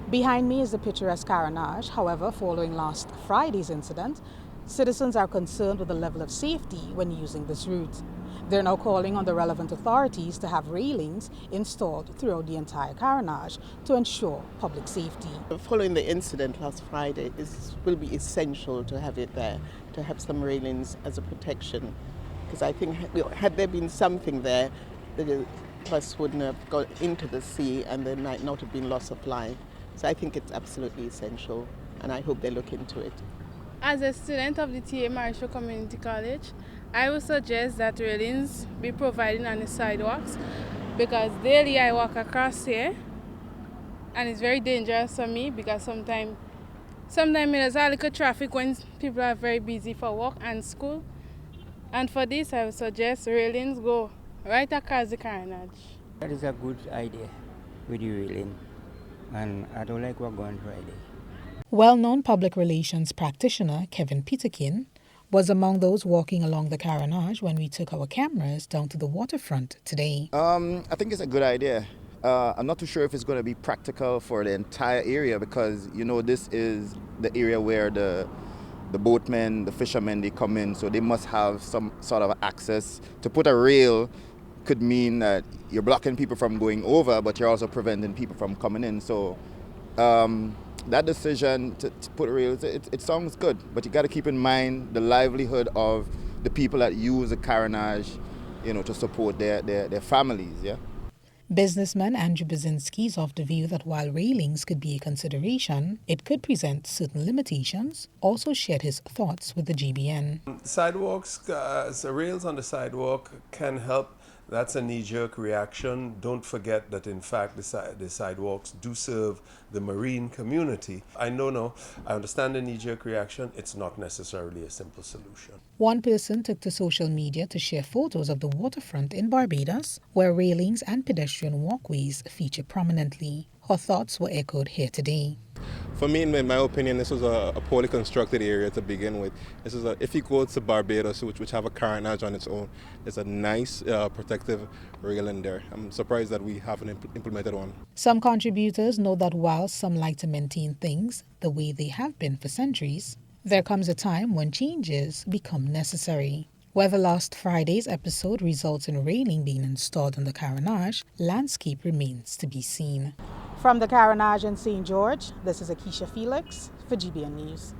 Behind me is the picturesque carenage. However, following last Friday's incident, citizens are concerned with the level of safety when using this route. They're now calling on the relevant authorities to have railings installed throughout the entire carenage to ensure public safety. Following the incident last Friday, it will be essential to have it there, to have some railings as a protection. Because I think had there been something there, the bus wouldn't have gone into the sea and there might not have been loss of life. So I think it's absolutely essential, and I hope they look into it. As a student of the TA Marshall Community College, I would suggest that railings be provided on the sidewalks, because daily I walk across here and it's very dangerous for me because sometimes there's a little traffic when people are very busy for work and school. And for this, I would suggest railings go right across the carenage. That is a good idea with the railing, and I don't like what going Friday. Well-known public relations practitioner Kevin Peterkin was among those walking along the carenage when we took our cameras down to the waterfront today. I think it's a good idea. I'm not too sure if it's going to be practical for the entire area because, this is the area where the boatmen, the fishermen, they come in, so they must have some sort of access. To put a rail could mean that you're blocking people from going over, but you're also preventing people from coming in. So that decision to put rails, it sounds good, but you got to keep in mind the livelihood of the people that use the carenage, to support their families, yeah. Businessman Andrew Bazinski is of the view that while railings could be a consideration, it could present certain limitations. Also shared his thoughts with the GBN. Sidewalks, so rails on the sidewalk can help. That's a knee-jerk reaction. Don't forget that in fact the sidewalks do serve the marine community. I understand the knee-jerk reaction. It's not necessarily a simple solution. One person took to social media to share photos of the waterfront in Barbados, where railings and pedestrian walkways feature prominently. Her thoughts were echoed here today. For me, in my opinion, this was a poorly constructed area to begin with. If you go to Barbados, which have a carenage on its own, there's a nice protective railing there. I'm surprised that we haven't implemented one. Some contributors know that while some like to maintain things the way they have been for centuries, there comes a time when changes become necessary. Whether last Friday's episode results in railing being installed on the carenage, landscape remains to be seen. From the carenage in St. George, this is Akeisha Felix for GBN News.